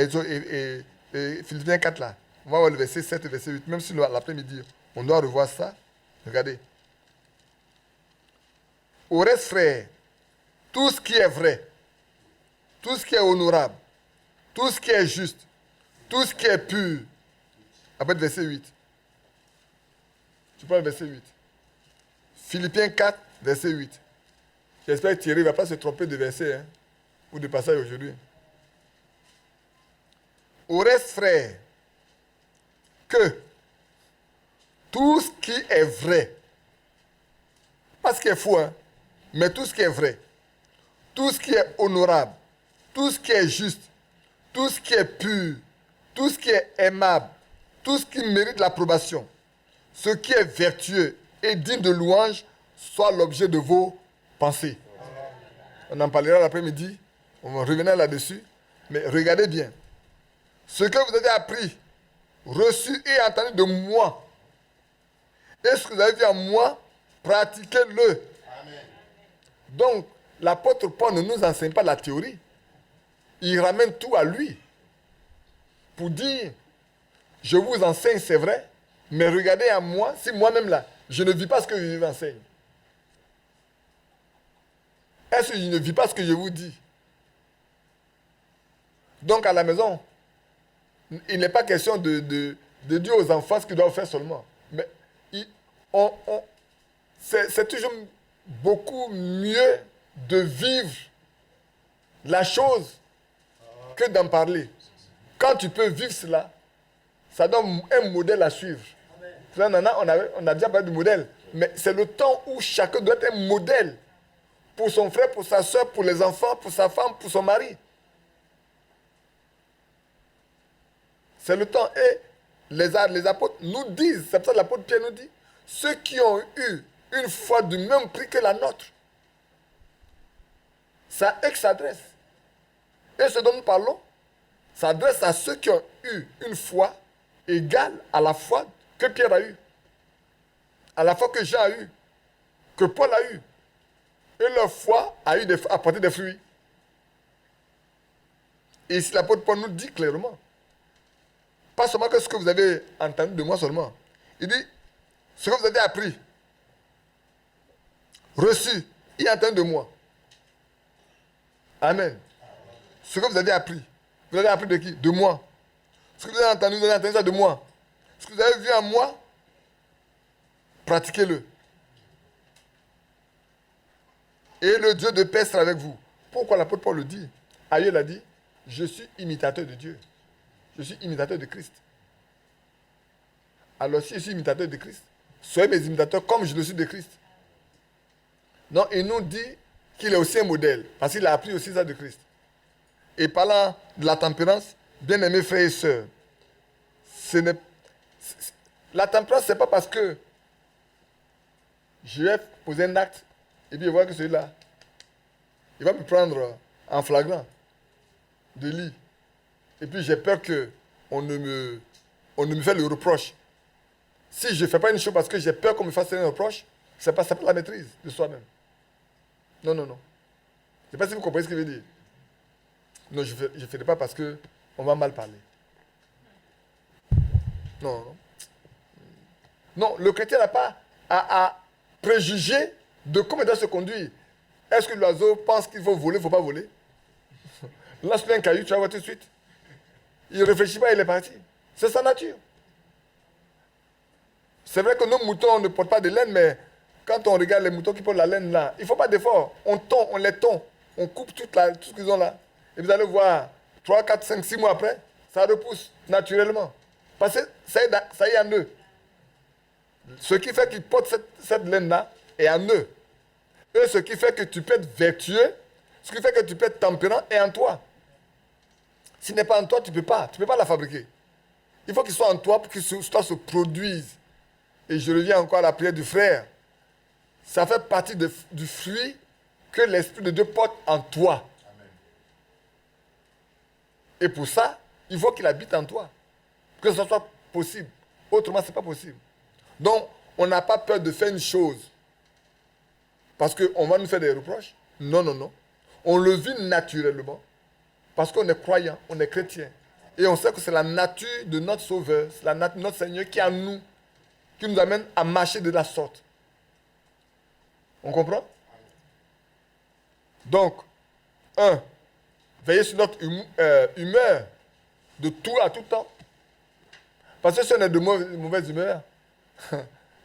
[SPEAKER 1] et Philippiens 4 là. On va voir le verset 7 et verset 8. Même si l'après-midi, on doit revoir ça. Regardez. Au reste, frère, tout ce qui est vrai, tout ce qui est honorable, tout ce qui est juste, tout ce qui est pur. Après le verset 8. Tu prends le verset 8. Philippiens 4, verset 8. J'espère que Thierry ne va pas se tromper de verset hein, ou de passage aujourd'hui. Au reste, frère, que tout ce qui est vrai, pas ce qui est faux, hein, mais tout ce qui est vrai, tout ce qui est honorable, tout ce qui est juste, tout ce qui est pur, tout ce qui est aimable, tout ce qui mérite l'approbation, ce qui est vertueux et digne de louange, soit l'objet de vos pensées. On en parlera l'après-midi, on reviendra là-dessus, mais regardez bien. Ce que vous avez appris, reçu et entendu de moi, et ce que vous avez vu en moi, pratiquez-le. Donc, l'apôtre Paul ne nous enseigne pas la théorie. Il ramène tout à lui. Pour dire, je vous enseigne, c'est vrai, mais regardez à moi, si moi-même là, je ne vis pas ce que je vous enseigne. Est-ce que je ne vis pas ce que je vous dis? Donc à la maison, il n'est pas question de dire aux enfants ce qu'ils doivent faire seulement. Mais c'est toujours beaucoup mieux de vivre la chose que d'en parler. Quand tu peux vivre cela, ça donne un modèle à suivre. On a déjà parlé du modèle, mais c'est le temps où chacun doit être un modèle pour son frère, pour sa soeur, pour les enfants, pour sa femme, pour son mari. C'est le temps. Et les apôtres nous disent, c'est pour ça que l'apôtre Pierre nous dit, ceux qui ont eu une foi du même prix que la nôtre. C'est à eux que ça s'adresse. Et ce dont nous parlons, s'adresse à ceux qui ont eu une foi égale à la foi que Pierre a eue, à la foi que Jean a eue, que Paul a eue. Et leur foi a apporté des fruits. Et ici, l'apôtre Paul nous dit clairement, pas seulement que ce que vous avez entendu de moi seulement. Il dit, ce que vous avez appris, reçu et entendu de moi. Amen. Ce que vous avez appris de qui? De moi. Ce que vous avez entendu ça de moi. Ce que vous avez vu en moi, pratiquez-le. Et le Dieu de paix sera avec vous. Pourquoi l'apôtre Paul le dit? Ailleurs, il a dit, je suis imitateur de Dieu. Je suis imitateur de Christ. Alors si je suis imitateur de Christ, soyez mes imitateurs comme je le suis de Christ. Non, il nous dit qu'il est aussi un modèle, parce qu'il a appris aussi ça de Christ. Et parlant de la tempérance, bien-aimés frères et sœurs, la tempérance, ce n'est pas parce que je vais poser un acte et puis je vois que celui-là, il va me prendre en flagrant de lit. Et puis j'ai peur qu'on ne me fait le reproche. Si je ne fais pas une chose parce que j'ai peur qu'on me fasse un reproche, c'est pas la maîtrise de soi-même. Non, non, non. Je ne sais pas si vous comprenez ce que je veux dire. Non, je ne ferai pas parce qu'on va mal parler. Non, non. Non, le chrétien n'a pas à préjuger de comment il doit se conduire. Est-ce que l'oiseau pense qu'il faut voler, il ne faut pas voler? Lance-lui un caillou, tu vas voir tout de suite. Il ne réfléchit pas, il est parti. C'est sa nature. C'est vrai que nos moutons ne portent pas de laine, mais quand on regarde les moutons qui portent la laine là, il ne faut pas d'effort. On les tond, on coupe tout ce qu'ils ont là. Et vous allez voir, 3, 4, 5, 6 mois après, ça repousse naturellement. Parce que ça y est en eux. Ce qui fait qu'ils portent cette laine-là est en eux. Et ce qui fait que tu peux être vertueux, ce qui fait que tu peux être tempérant est en toi. S'il n'est pas en toi, tu ne peux pas la fabriquer. Il faut qu'il soit en toi pour qu'il se produise. Et je reviens encore à la prière du frère. Ça fait partie du fruit que l'Esprit de Dieu porte en toi. Amen. Et pour ça, il faut qu'il habite en toi. Que ce soit possible. Autrement, ce n'est pas possible. Donc, on n'a pas peur de faire une chose. Parce qu'on va nous faire des reproches. Non, non, non. On le vit naturellement. Parce qu'on est croyant, on est chrétien. Et on sait que c'est la nature de notre Sauveur, c'est la nature de notre Seigneur qui est en nous, qui nous amène à marcher de la sorte. On comprend? Donc, veillez sur notre humeur de tout à tout temps. Parce que si on est de mauvaise humeur,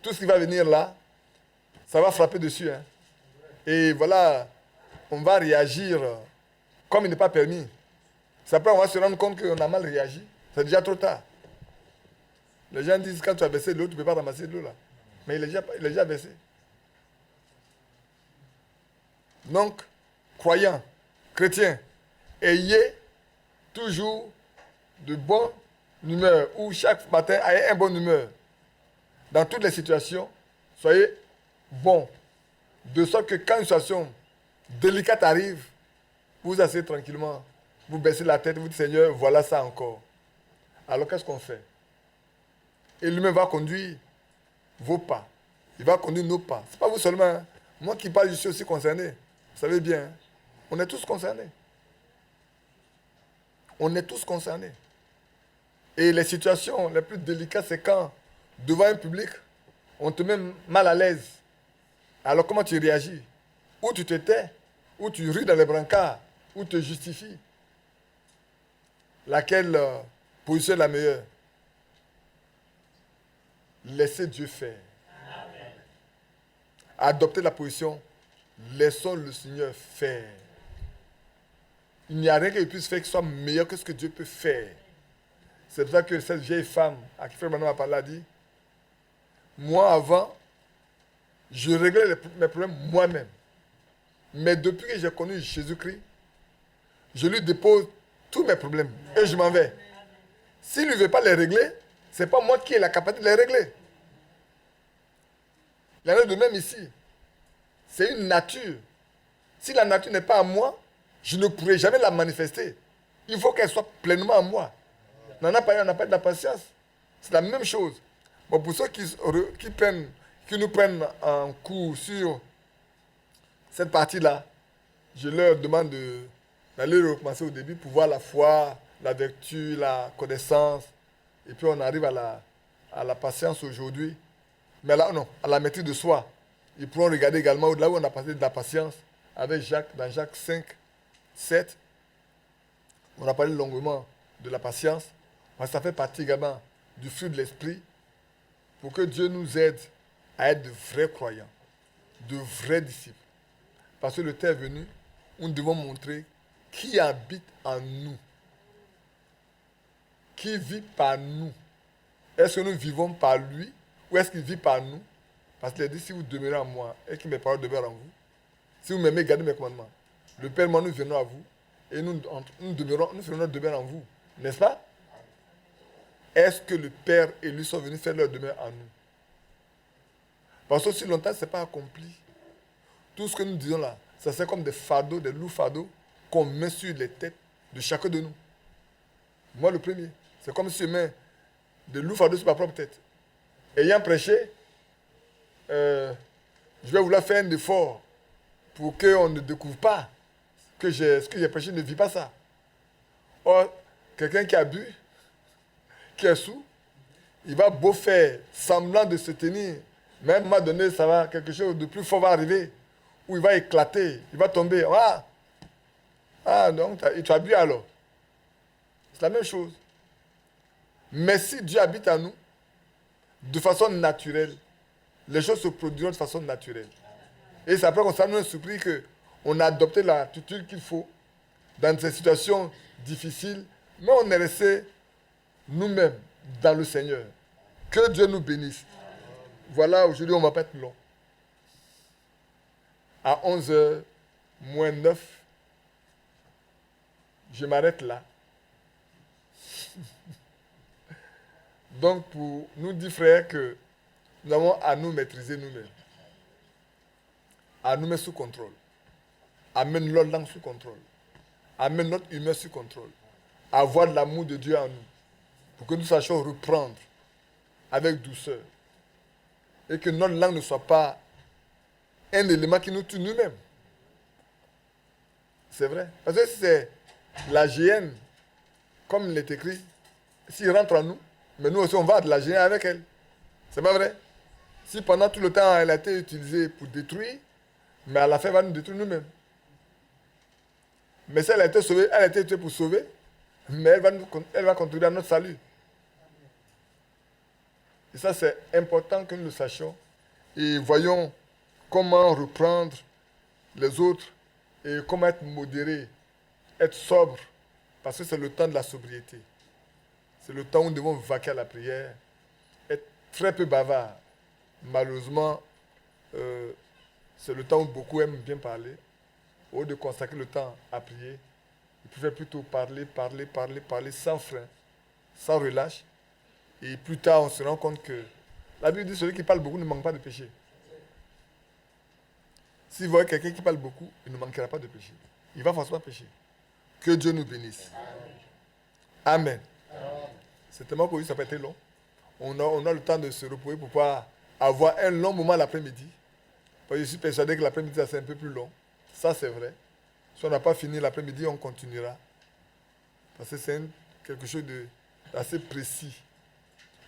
[SPEAKER 1] tout ce qui va venir là, ça va frapper dessus. Hein. Et voilà, on va réagir comme il n'est pas permis. C'est après on va se rendre compte qu'on a mal réagi. C'est déjà trop tard. Les gens disent quand tu as versé de l'eau, tu ne peux pas ramasser de l'eau là. Mais il est déjà versé. Donc, croyants, chrétiens, ayez toujours de bonne humeur, ou chaque matin, ayez une bonne humeur. Dans toutes les situations, soyez bons. De sorte que quand une situation délicate arrive, vous vous asseyez tranquillement, vous baissez la tête, vous dites Seigneur, voilà ça encore. Alors qu'est-ce qu'on fait? Et lui-même va conduire vos pas. Il va conduire nos pas. Ce n'est pas vous seulement. Hein. Moi qui parle, je suis aussi concerné. Vous savez bien, hein? On est tous concernés. On est tous concernés. Et les situations les plus délicates, c'est quand, devant un public, on te met mal à l'aise. Alors comment tu réagis? Ou tu te tais, ou tu ris dans les brancards, ou tu te justifies. Laquelle position est la meilleure? Laissez Dieu faire. Amen. Adoptez la position, laissons le Seigneur faire. Il n'y a rien qu'il puisse faire qui soit meilleur que ce que Dieu peut faire. C'est pour ça que cette vieille femme à qui Frère Manon a parlé a dit, moi avant, je réglais mes problèmes moi-même. Mais depuis que j'ai connu Jésus-Christ, je lui dépose tous mes problèmes et je m'en vais. S'il ne veut pas les régler, ce n'est pas moi qui ai la capacité de les régler. Il y en a de même ici. C'est une nature. Si la nature n'est pas à moi, je ne pourrai jamais la manifester. Il faut qu'elle soit pleinement à moi. On n'a pas de la patience. C'est la même chose. Bon, pour ceux qui nous prennent en cours sur cette partie-là, je leur demande d'aller recommencer au début pour voir la foi, la vertu, la connaissance. Et puis on arrive à la patience aujourd'hui. Mais là, non, à la maîtrise de soi. Ils pourront regarder également au-delà où on a passé de la patience avec Jacques, dans Jacques 5, 7. On a parlé longuement de la patience. Ça fait partie également du fruit de l'esprit pour que Dieu nous aide à être de vrais croyants, de vrais disciples. Parce que le temps est venu où nous devons montrer qui habite en nous, qui vit par nous. Est-ce que nous vivons par lui ou est-ce qu'il vit par nous? Parce qu'il a dit, si vous demeurez en moi et que mes paroles demeurent en vous, Si vous m'aimez, gardez mes commandements. Le Père, moi, nous venons à vous et nous ferons notre demeure en vous. N'est-ce pas? Est-ce que le Père et lui sont venus faire leur demeure en nous? Parce que si longtemps, ce n'est pas accompli. Tout ce que nous disons là, ça c'est comme des fardeaux, des lourds fardeaux qu'on met sur les têtes de chacun de nous. Moi, le premier. C'est comme si je mets des lourds fardeaux sur ma propre tête. Ayant prêché, je vais vouloir faire un effort pour qu'on ne découvre pas que ce que j'ai prêché ne vit pas ça. Or, quelqu'un qui a bu, qui est sous, il va beau faire semblant de se tenir, mais à un moment donné, ça va, quelque chose de plus fort va arriver, où il va éclater, il va tomber. Donc tu as bu alors. C'est la même chose. Mais si Dieu habite en nous, de façon naturelle, les choses se produiront de façon naturelle. Et c'est après qu'on s'est surpris qu'on a adopté l'attitude qu'il faut dans ces situations difficiles, mais on est resté nous-mêmes dans le Seigneur. Que Dieu nous bénisse. Voilà, aujourd'hui, on ne va pas être long. À 11h moins 9, je m'arrête là. Donc, pour nous dire, frères, que nous avons à nous maîtriser nous-mêmes, à nous mettre sous contrôle, à mettre notre langue sous contrôle, à mettre notre humeur sous contrôle, à avoir l'amour de Dieu en nous, pour que nous sachions reprendre avec douceur, et que notre langue ne soit pas un élément qui nous tue nous-mêmes. C'est vrai. Parce que si c'est la GN, comme il est écrit, s'il rentre en nous, mais nous aussi on va de la GN avec elle. C'est pas vrai? Si pendant tout le temps elle a été utilisée pour détruire, mais à la fin elle va nous détruire nous-mêmes. Mais si elle a été sauvée, elle a été utilisée pour sauver, mais elle va contribuer à notre salut. Et ça c'est important que nous le sachions. Et voyons comment reprendre les autres et comment être modéré, être sobre, parce que c'est le temps de la sobriété. C'est le temps où nous devons vaquer à la prière, être très peu bavard. Malheureusement, c'est le temps où beaucoup aiment bien parler. Au lieu de consacrer le temps à prier, ils pouvaient plutôt parler sans frein, sans relâche. Et plus tard, on se rend compte que la Bible dit celui qui parle beaucoup ne manque pas de péché. Si vous voyez quelqu'un qui parle beaucoup, il ne manquera pas de péché. Il va forcément pécher. Que Dieu nous bénisse. Amen. C'est tellement que ça peut être long. On a le temps de se reposer pour pouvoir avoir un long moment l'après-midi. Parce que je suis persuadé que l'après-midi, c'est un peu plus long. Ça, c'est vrai. Si on n'a pas fini l'après-midi, on continuera. Parce que c'est quelque chose d'assez précis.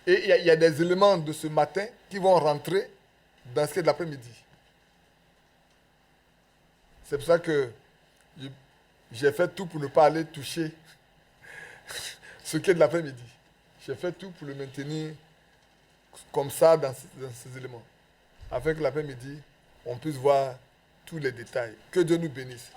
[SPEAKER 1] Et il y a des éléments de ce matin qui vont rentrer dans ce qui est de l'après-midi. C'est pour ça que j'ai fait tout pour ne pas aller toucher ce qui est de l'après-midi. J'ai fait tout pour le maintenir comme ça dans ces éléments. Afin que l'après-midi, on puisse voir tous les détails. Que Dieu nous bénisse.